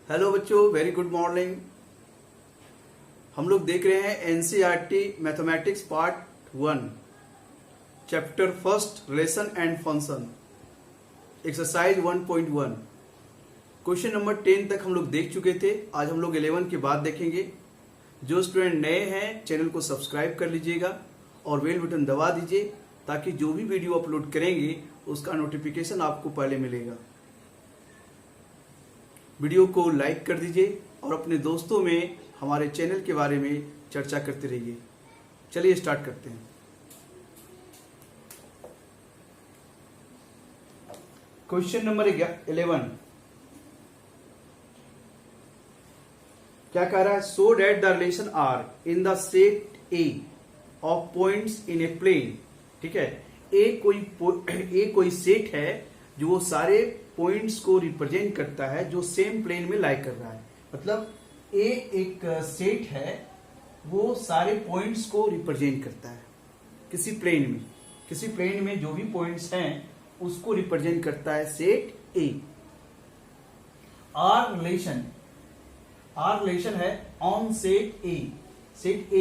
Hello बच्चों, very good morning. हम लोग देख रहे हैं NCERT mathematics part 1 chapter first relation and function exercise 1.1 question number 10 तक हम लोग देख चुके थे। आज हम लोग 11 के बाद देखेंगे। जो स्टूडेंट नए हैं चैनल को सब्सक्राइब कर लीजिएगा और बेल बटन दबा दीजिए ताकि जो भी वीडियो अपलोड करेंगे उसका नोटिफिकेशन आपको पहले मिलेगा। वीडियो को लाइक कर दीजिए और अपने दोस्तों में हमारे चैनल के बारे में चर्चा करते रहिए। चलिए स्टार्ट करते हैं। क्वेश्चन नंबर 11 क्या कह रहा है? So that the relation are in the set A of points in a plane. ठीक है, ए कोई सेट है जो वो सारे पॉइंट्स को रिप्रेजेंट करता है जो सेम प्लेन में लाई कर रहा है। मतलब ए एक सेट है, वो सारे पॉइंट्स को रिप्रेजेंट करता है किसी प्लेन में जो भी पॉइंट्स हैं उसको रिप्रेजेंट करता है सेट ए। आर रिलेशन है ऑन सेट ए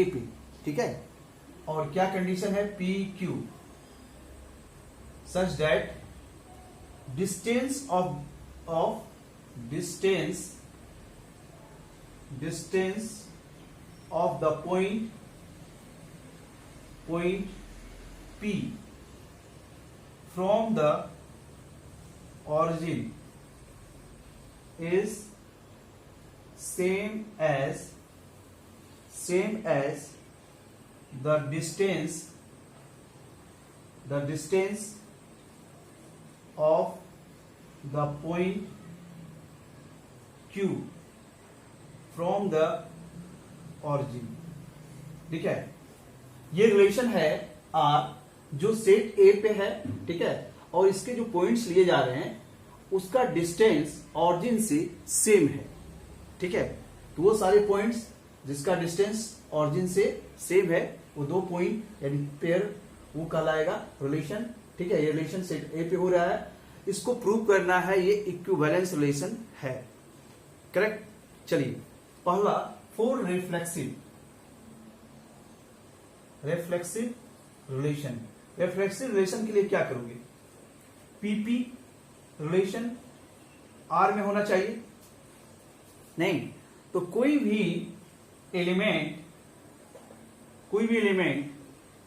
पे। ठीक है, और क्या कंडीशन है? P Q such that distance of the point P from the origin is same as the distance of the point Q from the origin। ठीक है, ये रिलेशन है R जो सेट A पे है। ठीक है, और इसके जो पॉइंट्स लिए जा रहे हैं उसका डिस्टेंस ऑरिजिन से सेम है। ठीक है, तो वो सारे पॉइंट्स जिसका डिस्टेंस ऑरिजिन से सेम है वो दो पॉइंट यानी पेयर वो कहलाएगा रिलेशन। ठीक है, ये रिलेशन सेट ए पे हो रहा है। इसको प्रूव करना है, ये इक्विवेलेंस रिलेशन है। करेक्ट। चलिए, पहला फॉर रिफ्लेक्सिव रिलेशन के लिए क्या करोगे? पीपी रिलेशन आर में होना चाहिए। नहीं तो कोई भी एलिमेंट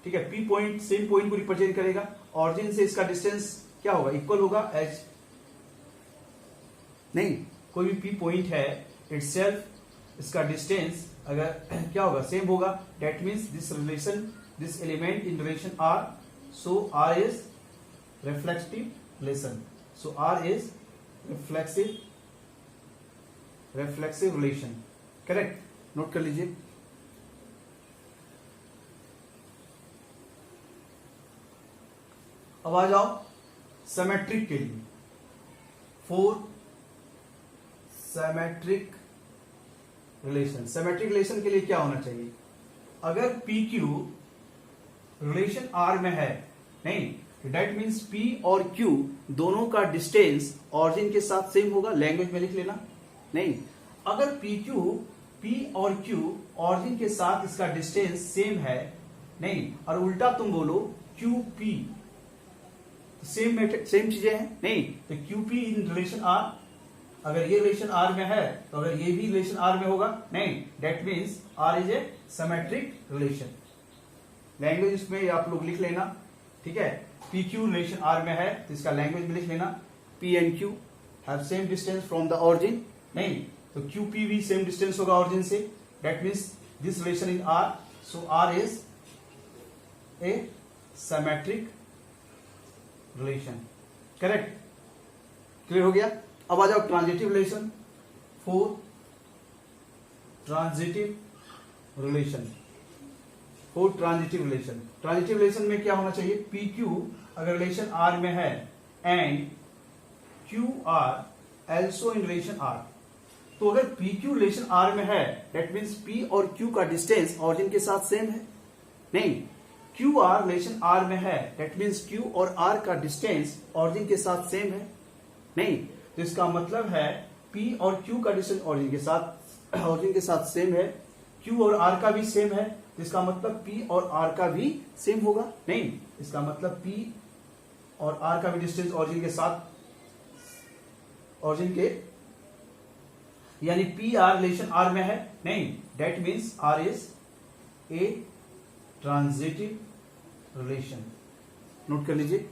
ठीक है, पी पॉइंट सेम पॉइंट को रिप्रेजेंट करेगा। ऑरिजिन से इसका डिस्टेंस क्या होगा? इक्वल होगा एच। नहीं, कोई भी पी पॉइंट है इटसेल्फ इसका डिस्टेंस अगर क्या होगा? सेम होगा। That means this element in relation R, so R is reflective relation. So R is reflexive relation. Correct, note कर लीजिए। अब आ जाओ सिमेट्रिक के लिए। फॉर सिमेट्रिक रिलेशन के लिए क्या होना चाहिए? अगर पी क्यू रिलेशन आर में है, नहीं दैट मीन्स पी और क्यू दोनों का डिस्टेंस ऑरिजिन के साथ सेम होगा। लैंग्वेज में लिख लेना। नहीं, अगर पी और क्यू ऑरिजिन के साथ इसका डिस्टेंस सेम है, नहीं, और उल्टा तुम बोलो क्यू पी, सेम चीजें हैं। नहीं तो QP इन रिलेशन आर, अगर ये रिलेशन आर में है तो अगर ये भी रिलेशन आर में होगा, नहीं that means R is a symmetric relation. Language इसमें आप लोग लिख लेना। ठीक है, PQ रिलेशन आर में है तो इसका लैंग्वेज में लिख लेना P and Q have same distance from the origin. नहीं तो QP भी सेम डिस्टेंस होगा ऑरिजिन से। That means this relation in R, so R is a symmetric relation. Correct, clear हो गया। अब आ जाओ transitive relation. For transitive relation में क्या होना चाहिए? पी क्यू अगर रिलेशन आर में है and Q R also in relation R, तो अगर पी क्यू रिलेशन आर में है दैट मीन्स पी और क्यू का डिस्टेंस ऑरिजिन के साथ सेम है। नहीं, क्यू आर रिलेशन आर में है दैट मीन्स क्यू और आर का डिस्टेंस ऑरिजिन के साथ सेम है। नहीं तो इसका मतलब है P और Q का डिस्टेंस ऑरिजिन के साथ सेम है, Q और R का भी सेम है, तो इसका मतलब P और R का भी सेम होगा। नहीं, इसका मतलब P और R का भी डिस्टेंस ऑरिजिन के साथ, ऑरिजिन के, यानी P R रिलेशन R में है। नहीं, that means R is A transitive relation. Note कर लीजिए,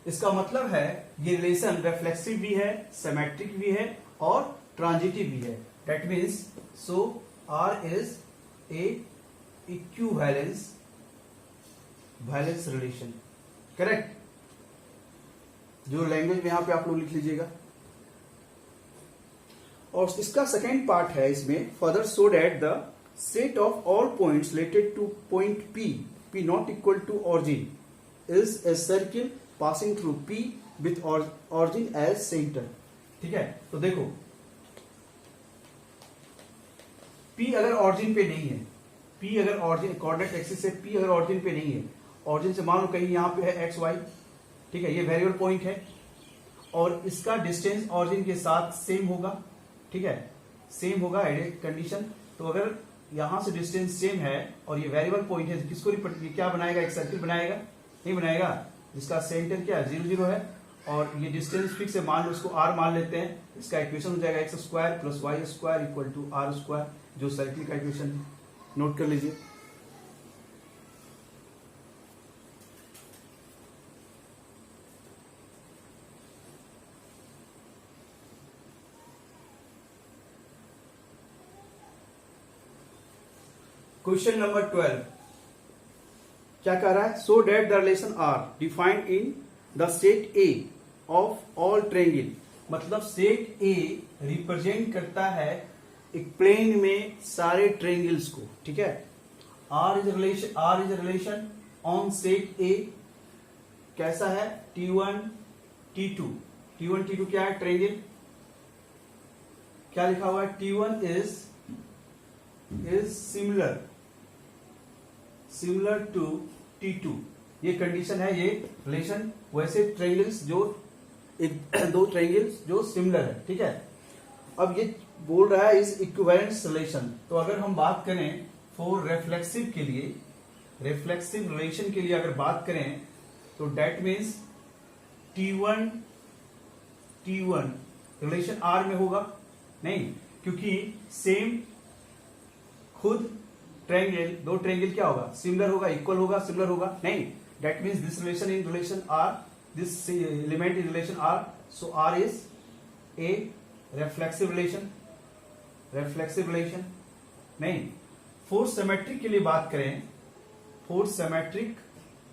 इसका मतलब है ये रिलेशन रिफ्लेक्सिव भी है, सिमेट्रिक भी है और ट्रांजिटिव भी है। That means so R is A equivalence relation. Correct. जो लैंग्वेज में यहां पे आप लोग लिख लीजिएगा। और इसका सेकेंड पार्ट है इसमें, further show that the set of all points related to point P not equal to origin is a circle passing through P with origin as centre. ठीक है, तो देखो P अगर ऑरिजिन पे नहीं है, P अगर ऑरिजिन कोऑर्डिनेट एक्सिस से P अगर ऑरिजिन पे नहीं है, ऑरिजिन से मान लो कहीं यहां पे है XY, ठीक है, ये वेरिएबल पॉइंट है और इसका डिस्टेंस ऑरिजिन के साथ सेम होगा। ठीक है, सेम होगा, कंडीशन। तो अगर यहां से डिस्टेंस सेम है और ये वेरिएबल पॉइंट है, किसको क्या बनाएगा, एक सर्किल बनाएगा? नहीं बनाएगा, जिसका सेंटर क्या 0 0 है और ये डिस्टेंस फिक्स है, मान लो इसको R मान लेते हैं। इसका इक्वेशन हो जाएगा x square plus Y square equal to R square, जो सर्किल का इक्वेशन है। नोट कर लीजिए। क्वेश्चन नंबर 12 क्या कह रहा है? So that the relation are defined in the set A of all triangle. मतलब सेट ए रिप्रेजेंट करता है एक प्लेन में सारे ट्रायंगल्स को। ठीक है, R is relation on set A. कैसा है? T1 T2 क्या है? ट्रायंगल। क्या लिखा हुआ है? T1 is similar to T2। ये कंडीशन है, ये रिलेशन। वैसे ट्रायंगल्स जो दो ट्रायंगल्स जो सिमिलर है। ठीक है, अब ये बोल रहा है इज इक्विवेलेंस रिलेशन। तो अगर हम बात करें फॉर रिफ्लेक्सिव के लिए, रिफ्लेक्सिव रिलेशन के लिए अगर बात करें तो date means T1 relation R में होगा। नहीं, क्योंकि सेम खुद ट्रायंगल, दो ट्रायंगल क्या होगा? सिमिलर होगा, इक्वल होगा, सिमिलर होगा। नहीं, that means this relation R, this element in relation R, so R is a reflexive relation. नहीं, फोर्स सिमेट्रिक के लिए बात करें, फोर्स सिमेट्रिक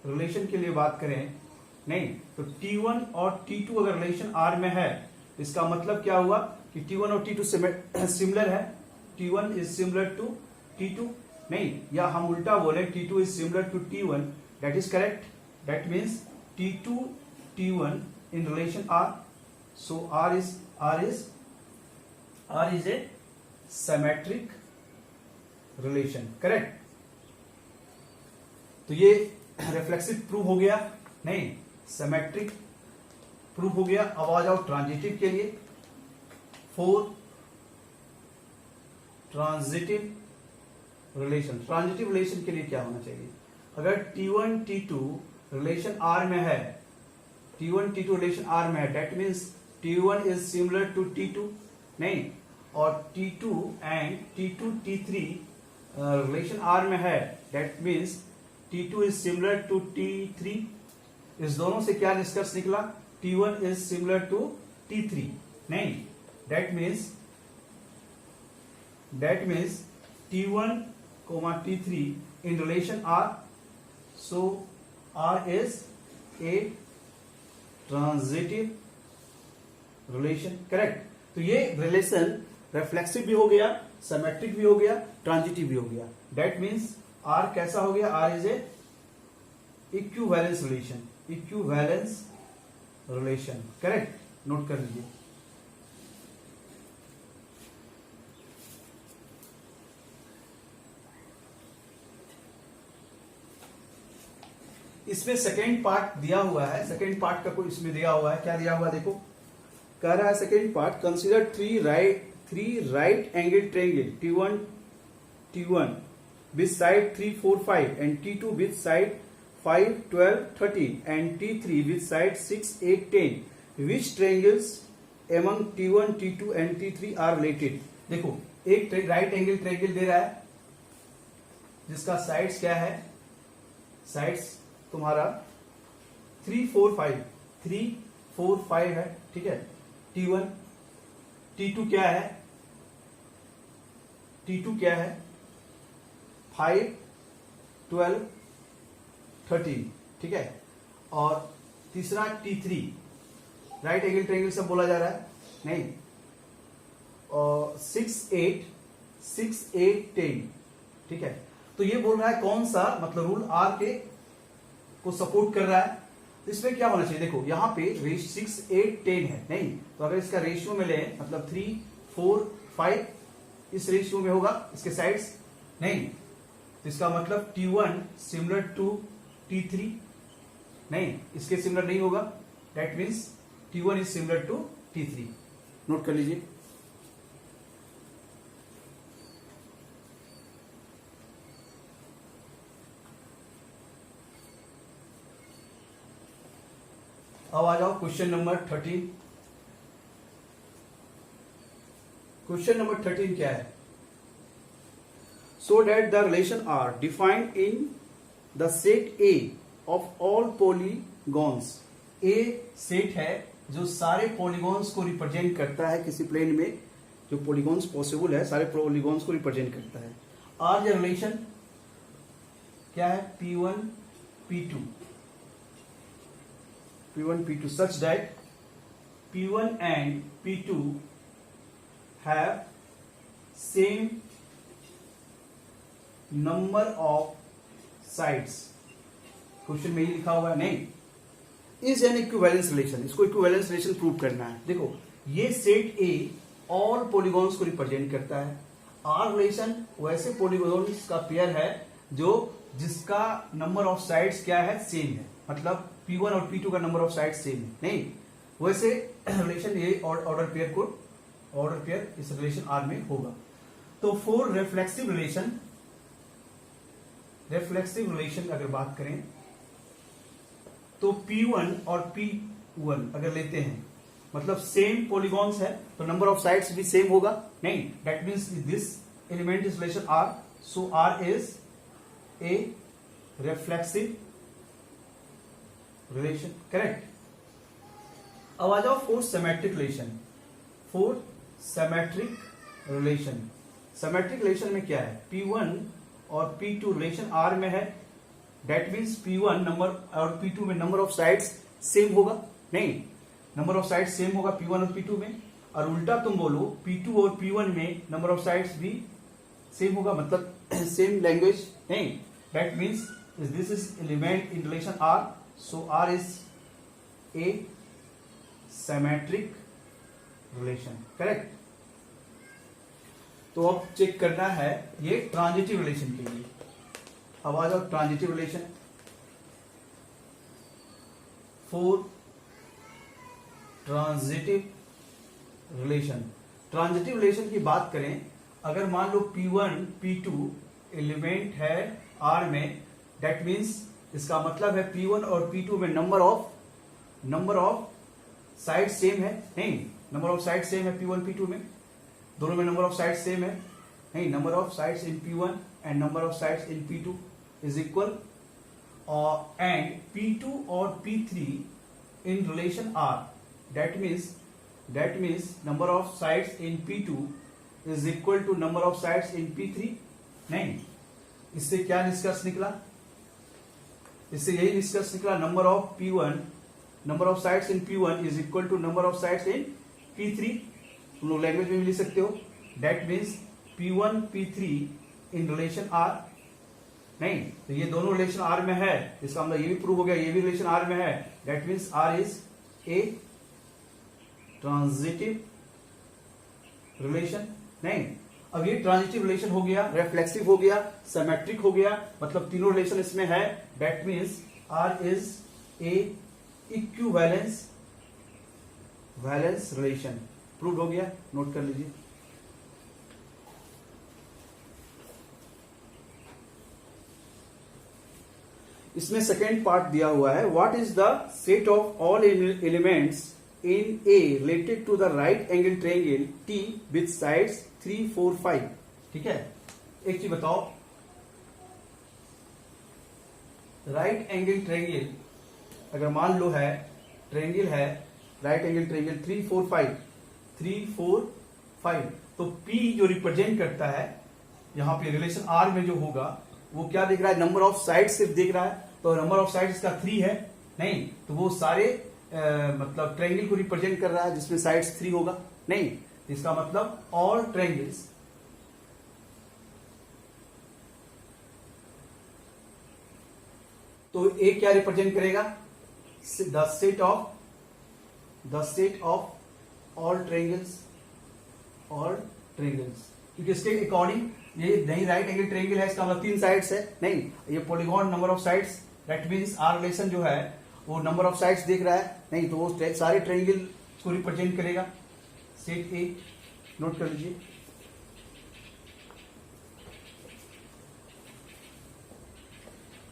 रिलेशन के लिए बात करें, नहीं तो T1 और T2 अगर रिलेशन R में है, इसका मतलब क्या हुआ कि T1 और T2 सिमिलर है। T1 is similar to T2। नहीं, या हम उल्टा बोले T2 is similar to T1, that is correct. That means T2 T1 in relation R, so R is a symmetric relation. Correct. तो ये रिफ्लेक्सिव प्रूव हो गया, नहीं सिमेट्रिक प्रूव हो गया। अब आ जाओ ट्रांजिटिव के लिए। फोर ट्रांजिटिव रिलेशन के लिए क्या होना चाहिए? अगर T1 T2 रिलेशन R में है, T1 T2 रिलेशन R में है, that means T1 is similar to T2। नहीं, और T2 and T2 T3 relation R में है, that means T2 is similar to T3। इस दोनों से क्या निष्कर्ष निकला? T1 is similar to T3। नहीं, that means T1, T3 in relation R, so R is a transitive relation। Correct. तो ये रिलेशन रिफ्लेक्सिव भी हो गया, सिमेट्रिक भी हो गया, ट्रांजिटिव भी हो गया। डेट मीन्स R कैसा हो गया? R is A equivalence relation. Correct, note कर लीजिए। इसमें सेकेंड पार्ट दिया हुआ है, सेकेंड पार्ट का कोई इसमें दिया हुआ है। क्या दिया हुआ है? देखो, कह रहा है second part, consider three right angle triangle T1 with side 3, 4, 5 and T2 with side 5, 12, 13 and T3 with side 6, 8, 10. Which triangles among T1, T2 and T3 are related? देखो एक राइट एंगल ट्रायंगल दे रहा है जिसका साइड्स क्या है, sides तुम्हारा 3, 4, 5 है, ठीक है। T1, T2 क्या है, T2 क्या है 5, 12, 13, ठीक है। और तीसरा T3 राइट एंगल ट्रायंगल से बोला जा रहा है, नहीं, और 6, 8, 10, ठीक है। तो ये बोल रहा है कौन सा, मतलब रूल आर के को सपोर्ट कर रहा है। तो इसमें क्या होना चाहिए, देखो यहाँ पे 6, 8, 10 है, नहीं, तो अगर इसका रेशियो में ले, मतलब 3, 4, 5 इस रेशियो में होगा इसके साइड्स, नहीं, तो इसका मतलब T1 सिमिलर टू T3, नहीं, इसके सिमिलर नहीं होगा, that means T1 is similar to T3। Note कर लीजिए। अब आ जाओ क्वेश्चन नंबर 13। क्वेश्चन नंबर 13 क्या है, so that the relation R defined in the set A of all polygons, A set है जो सारे पॉलीगॉन्स को रिप्रेजेंट करता है, किसी प्लेन में जो पॉलीगॉन्स पॉसिबल है सारे पॉलीगॉन्स को रिप्रेजेंट करता है। R या रिलेशन क्या है, P1 P2 such that P1 and P2 have same number of sides। Question में ही लिखा हुआ है, नहीं, इज एन इक्विवेलेंस रिलेशन, इसको इक्विवेलेंस रिलेशन प्रूव करना है। देखो ये सेट ए ऑल पॉलीगॉन्स को रिप्रेजेंट करता है, आर रिलेशन वैसे पॉलीगॉन्स का पेयर है जो जिसका नंबर ऑफ साइड्स क्या है, सेम है, मतलब P1 और P2 का नंबर ऑफ साइड्स सेम है, नहीं, वैसे रिलेशन ये ऑर्डर पेयर इस रिलेशन आर में होगा। तो फॉर रिफ्लेक्सिव रिलेशन अगर बात करें तो P1 और P1 अगर लेते हैं, मतलब सेम पॉलीगॉन्स है तो नंबर ऑफ साइड्स भी सेम होगा, नहीं, that means this element is relation R, so R is a reflexive relation, correct. अब आ जाओ फोर सिमेट्रिक रिलेशन में क्या है, P1 और P2 रिलेशन R में है, दैट मीन्स P1 नंबर और P2 में नंबर ऑफ साइड्स सेम होगा, नहीं, नंबर ऑफ साइड्स सेम होगा P1 और P2 में, और उल्टा तुम बोलो P2 और P1 में नंबर ऑफ साइड्स भी सेम होगा, मतलब सेम लैंग्वेज, नहीं, that means this is element in relation R, so R is a symmetric relation, correct। तो अब चेक करना है ये ट्रांजिटिव रिलेशन के लिए। अब आ जाओ transitive relation, four transitive relation की बात करें, अगर मान लो P1 P2 एलिमेंट है R में, दैट मीन्स इसका मतलब है P1 और P2 में नंबर ऑफ साइड सेम है, नहीं, नंबर ऑफ साइड सेम है P1 P2 में, दोनों में नंबर ऑफ साइड सेम है, नहीं, number of sides in P1 and number of sides in P2 is equal, and P2 और P3 in relation R, that means number of sides in P2 is equal to number of sides in P3, नहीं, इससे क्या निष्कर्ष निकला, इससे यही निष्कर्ष निकला, number of sides in P1 is equal to number of sides in P3, तुम लोग लैंग्वेज में भी लिख सकते हो, that means P1 P3 in relation R, नहीं, तो ये दोनों रिलेशन R में है, इसका मतलब ये भी प्रूव हो गया ये भी रिलेशन R में है, that means R is A transitive relation, नहीं, अब ये ट्रांजिटिव रिलेशन हो गया, रिफ्लेक्सिव हो गया, सिमेट्रिक हो गया, मतलब तीनों रिलेशन इसमें है, that means R is A equivalence valence relation prove हो गया, नोट कर लीजिए। इसमें सेकेंड पार्ट दिया हुआ है, what is the set of all elements in A related to the right angle triangle T with sides 3, 4, 5। ठीक है, एक चीज बताओ, राइट एंगल ट्रायंगल अगर मान लो है, ट्रायंगल है राइट एंगल ट्रायंगल 3, 4, 5, 3, 4, 5, तो P जो रिप्रेजेंट करता है यहां पे रिलेशन R में जो होगा वो क्या दिख रहा है, नंबर ऑफ साइड सिर्फ दिख रहा है, तो नंबर ऑफ साइड्स का 3 है नहीं, तो वो सारे मतलब ट्रायंगल को रिप्रेजेंट कर रहा है जिसमें साइड्स 3 होगा नहीं, इसका मतलब ऑल ट्रायंगल्स तो ए क्या रिप्रेजेंट करेगा, the set of all triangles, क्योंकि इसके अकॉर्डिंग ये नहीं राइट एंगल ट्रायंगल है, इसका मतलब 3 साइड्स है नहीं, ये polygon number of sides, that means R relation जो है वो नंबर ऑफ साइड्स देख रहा है नहीं, तो वो सारे ट्रायंगल को रिप्रेजेंट करेगा। सेट ए नोट कर लीजिए।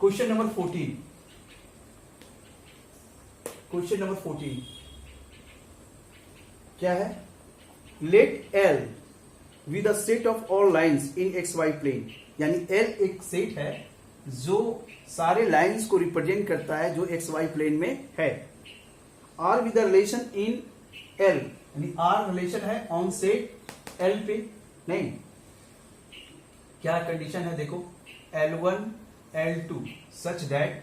क्वेश्चन नंबर 14, क्या है, let L with the set of all lines in X Y plane, यानी एल एक सेट है जो सारे लाइंस को रिप्रेजेंट करता है जो एक्स वाई प्लेन में है। R with the relation in L, यानी आर रिलेशन है ऑन सेट एल पे नहीं, क्या कंडीशन है देखो, L1 L2 such that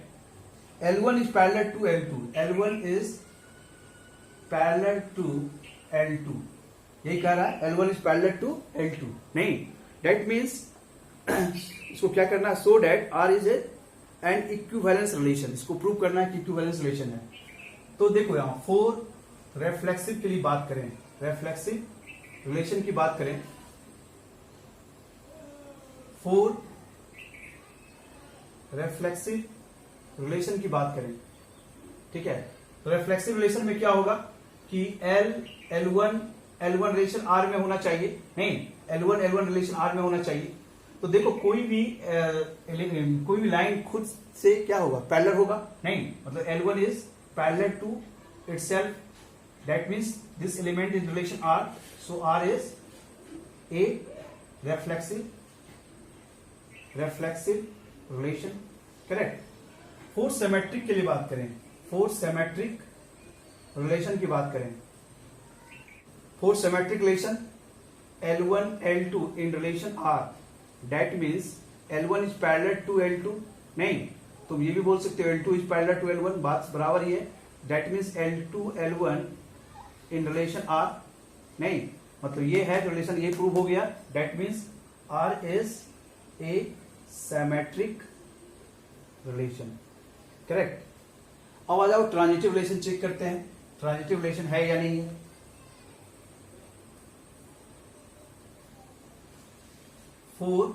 L1 is parallel to L2, L1 is parallel to L2, यही कह रहा है L1 is parallel to L2 नहीं, दैट मीन्स इसको क्या करना है, so that R is an equivalence relation, इसको प्रूव करना है कि इक्विवेलेंस रिलेशन है। तो देखो यहां 4 रेफ्लेक्सिव के लिए बात करें, रेफ्लेक्सिव रिलेशन की बात करें, 4 रेफ्लेक्सिव रिलेशन की बात करें, ठीक है, तो रेफ्लेक्सिव रिलेशन में क्या होगा कि L1 रिलेशन R में होना चाहिए नहीं, L1 रिलेशन R में होना चाहिए। तो देखो कोई भी लाइन खुद से क्या होगा, पैरेलल होगा नहीं, मतलब L1 is parallel to itself, that means this element is relation R, so R is a reflexive relation, correct. 4 symmetric के लिए बात करें, 4 सिमेट्रिक रिलेशन की बात करें, 4 symmetric relation L1 L2 in relation R, that means L1 is parallel to L2 नहीं, तुम ये भी बोल सकते हो L2 is parallel to L1, बात बराबर ही है, that means L2 L1 in relation R नहीं, मतलब ये है रिलेशन, ये प्रूव हो गया, that means R is a symmetric relation, correct. अब आ जाओ ट्रांजिटिव रिलेशन चेक करते हैं, ट्रांजिटिव रिलेशन है या नहीं है। 4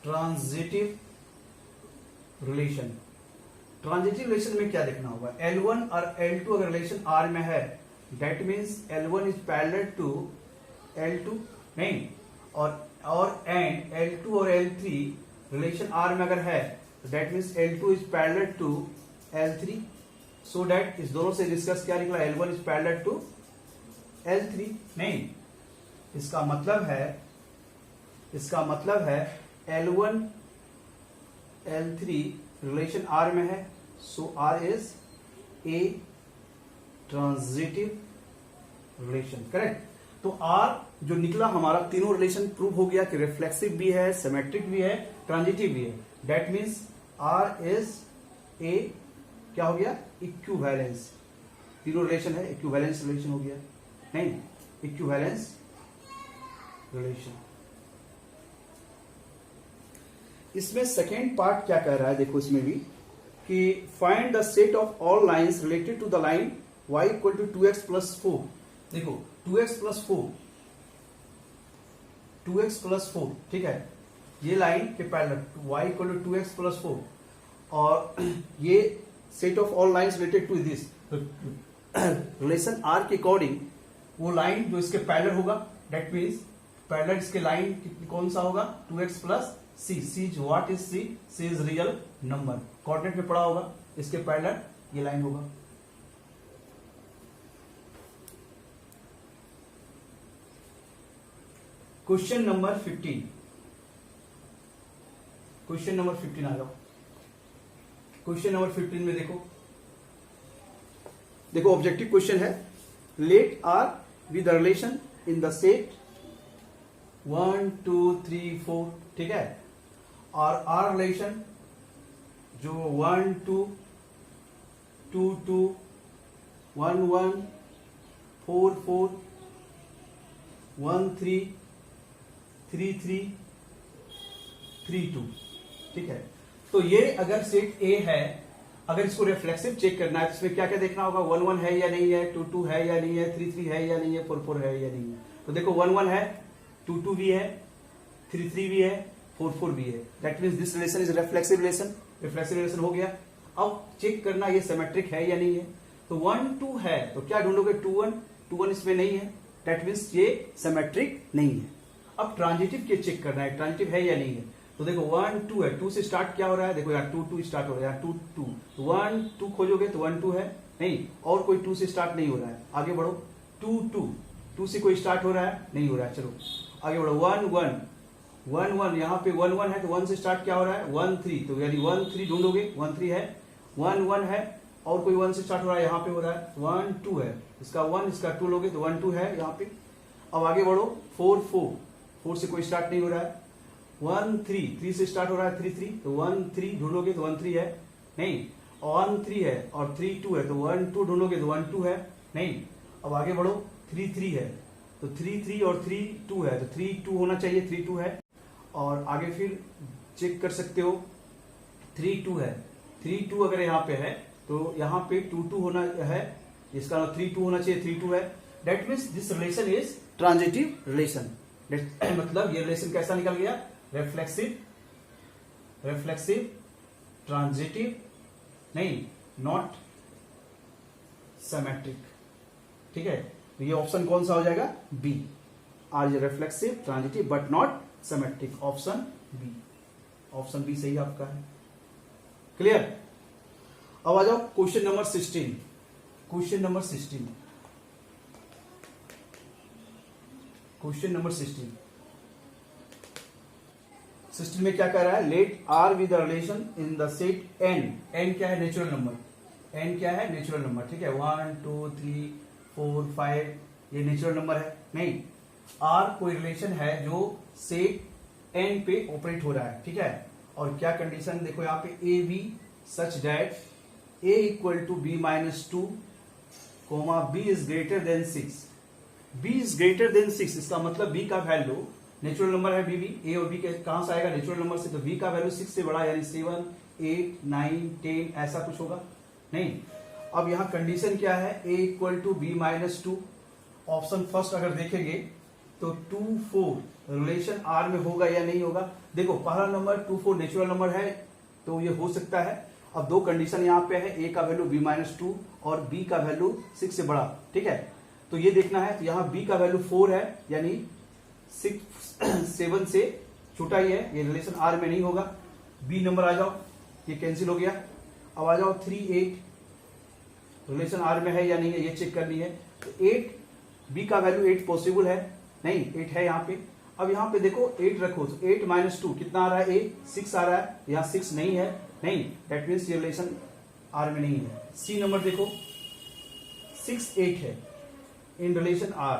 ट्रांजिटिव रिलेशन, ट्रांजिटिव रिलेशन में क्या देखना होगा, L1 और L2 अगर रिलेशन R में है, that means L1 is parallel to L2 नहीं, और एंड L2 और L3 रिलेशन R में अगर है, that means L2 is parallel to L3, so that इस दोनों से डिस्कस क्या निकला, L1 is parallel to L3 नहीं, इसका मतलब है L1 L3 रिलेशन R में है, सो R is A transitive relation, correct. तो R जो निकला हमारा, तीनों रिलेशन प्रूव हो गया कि रिफ्लेक्सिव भी है, सिमेट्रिक भी है, ट्रांजिटिव भी है, दैट मीन्स R इज ए क्या हो गया, इक्विवेलेंस, तीनों रिलेशन है, इक्विवेलेंस रिलेशन हो गया नहीं, इक्विवेलेंस रिलेशन। इसमें सेकेंड पार्ट क्या कह रहा है, देखो इसमें भी कि find the set of all lines related to the line y equal to 2x plus 4, देखो 2x प्लस 4 ठीक है, ये लाइन के parallel y equal to 2x plus 4, और ये set of all lines related to this, relation R के according वो line जो इसके पैरेलल होगा, डेट मीन्स पैरेलल इसके लाइन कौन सा होगा, 2x plus C. C what is C? C is real number. Coordinate में पड़ा होगा, इसके पैरेलल ये लाइन होगा। क्वेश्चन नंबर 15, क्वेश्चन नंबर 15 आ जाओ। क्वेश्चन नंबर 15 में देखो ऑब्जेक्टिव क्वेश्चन है, let R with the relation in the set 1 2 3 4, ठीक है, और आर रिलेशन जो 1 2 2 2 1 1 4 4 1 3 3 3 3 2, ठीक है। तो ये अगर सेट ए है, अगर इसको रिफ्लेक्सिव चेक करना है, इसमें क्या क्या देखना होगा, 1 1 है या नहीं है, 2 2 है या नहीं है, 3 3 है या नहीं है, 4 4 है या नहीं है। तो देखो 1 1 है, 2 2 भी है, 3 3 भी है, 4 4 भी है। That means this relation is reflexive relation. Reflexive relation हो गया। अब चेक करना ये सिमेट्रिक है या नहीं है। तो 1 2 है तो क्या ढूंढोगे, 2 1 इसमें नहीं है, दैट मीन्स ये सिमेट्रिक नहीं है। अब ट्रांजिटिव के चेक करना है, ट्रांजिटिव है या नहीं है। तो देखो 1 2 है, 2 से स्टार्ट क्या हो रहा है, देखो यार 2 2 स्टार्ट हो रहा है, 2 2 1 2 खोजोगे तो 1 2 है नहीं, और कोई 2 से स्टार्ट नहीं हो रहा है। आगे बढ़ो, 2 2 2 से कोई स्टार्ट हो रहा है, नहीं हो रहा है। चलो आगे बढ़ो, 1 1 1 1 यहाँ पे 1 1 है तो 1 से स्टार्ट क्या हो रहा है, 1 3, तो यानी 1 3 ढूंढोगे, 1 3 है, 1 1 है और कोई 1 से स्टार्ट हो रहा है, यहाँ पे हो रहा है 1 2 है, इसका 1 इसका 2 लोगे तो 1 2 है यहाँ पे। अब आगे बढ़ो, 4 4 4 से कोई स्टार्ट नहीं हो रहा है, 1 3 3 से स्टार्ट हो रहा है, 3 3, तो 1 3 ढूंढोगे तो 1 3 है नहीं, 1 3 है और 3 2 है तो 1 2 ढूंढोगे तो 1 2 है नहीं। अब आगे बढ़ो, 3 3 है तो 3 3 और 3 2 है तो 3 2 होना चाहिए, 3 2 है। और आगे फिर चेक कर सकते हो, 3 2 है, 3 2 अगर यहाँ पे है तो यहाँ पे 2 2 होना है, इसका 3 2 होना चाहिए, 3 2 है। That means this relation is transitive relation. मतलब ये रिलेशन कैसा निकल गया, रिफ्लेक्सिव, रिफ्लेक्सिव, ट्रांजिटिव नहीं, नॉट सिमेट्रिक, ठीक है। तो ये ऑप्शन कौन सा हो जाएगा, बी। आर ये reflexive, transitive but not symmetric, option B. Option B सही आपका है। क्लियर। अब आ जाओ question number 16। Question number 16, question number 16 में क्या कह रहा है, let R with relation in the set N. N क्या है, नेचुरल नंबर। एन क्या है, नेचुरल नंबर, ठीक है। 1 2 3 4 5 ये नेचुरल नंबर है नहीं। आर कोई रिलेशन है जो सेट एन पे ऑपरेट हो रहा है, ठीक है। और क्या कंडीशन देखो यहाँ पे, A B such that A equal to B minus 2 comma B is greater than 6। B is greater than 6, इसका मतलब बी का वैल्यू, नेचुरल नंबर है बी, ए और बी के कहां से आएगा, नेचुरल नंबर से। तो बी का वैल्यू 6 से बड़ा, यानी 7 8 9 10 ऐसा कुछ होगा नहीं। अब यहां कंडीशन क्या है, A equal to B minus 2। Option first अगर देखेंगे तो 2 4 रिलेशन आर में होगा या नहीं होगा। देखो पहला नंबर 2 4 नेचुरल नंबर है तो ये हो सकता है। अब दो कंडीशन यहाँ पे है, ए का वैल्यू बी माइनस 2 और बी का वैल्यू 6 से बड़ा, ठीक है। तो ये देखना है, तो यहाँ बी का वैल्यू 4 है, यानी 7 से छोटा ही है, ये रिलेशन आर में नहीं होगा। बी नंबर आ जाओ, ये कैंसिल हो गया। अब आ जाओ 3 8, रिलेशन आर में है या नहीं है ये चेक करनी है। तो 8, बी का वैल्यू 8 पॉसिबल है नहीं, 8 है यहाँ पे। अब यहाँ पे देखो 8 रखो तो 8 माइनस 2 कितना आ रहा है, 6 आ रहा है, यहाँ 6 नहीं है नहीं, दैट मीन्स ये रिलेशन आर में नहीं है। सी नंबर देखो 6 8 है इन रिलेशन आर,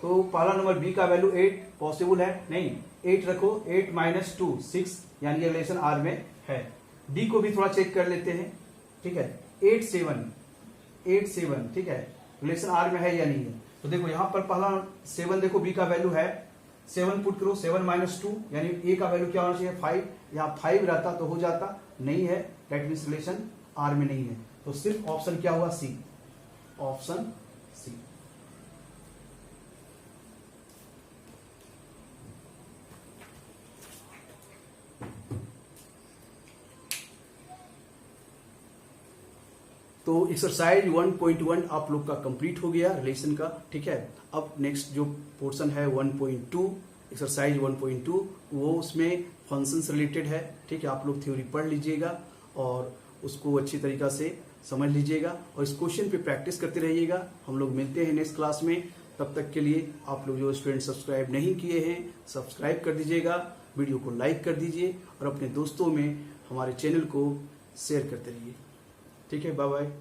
तो पहला नंबर बी का वैल्यू 8 पॉसिबल है नहीं, 8 रखो, 8 माइनस 2 6, यानी ये रिलेशन आर में है। डी को भी थोड़ा चेक कर लेते हैं, ठीक है। 8 7, ठीक है, रिलेशन आर में है या नहीं है। तो देखो यहां पर पहला 7 देखो बी का वैल्यू है, 7 पुट करो, 7 माइनस 2 यानी ए का वैल्यू क्या होना चाहिए 5, यहाँ 5 रहता तो हो जाता, नहीं है, दैट मीन्स रिलेशन आर में नहीं है। तो सिर्फ ऑप्शन क्या हुआ, सी, ऑप्शन सी। तो एक्सरसाइज 1.1 आप लोग का कंप्लीट हो गया रिलेशन का, ठीक है। अब नेक्स्ट जो पोर्शन है 1.2 एक्सरसाइज 1.2 वो उसमें फंक्शन से रिलेटेड है, ठीक है। आप लोग थ्योरी पढ़ लीजिएगा और उसको अच्छी तरीका से समझ लीजिएगा और इस क्वेश्चन पे प्रैक्टिस करते रहिएगा। हम लोग मिलते हैं नेक्स्ट क्लास में, तब तक के लिए आप लोग जो स्टूडेंट सब्सक्राइब नहीं किए हैं सब्सक्राइब कर दीजिएगा, वीडियो को लाइक कर दीजिए और अपने दोस्तों में हमारे चैनल को शेयर करते रहिए, ठीक है। Bye bye.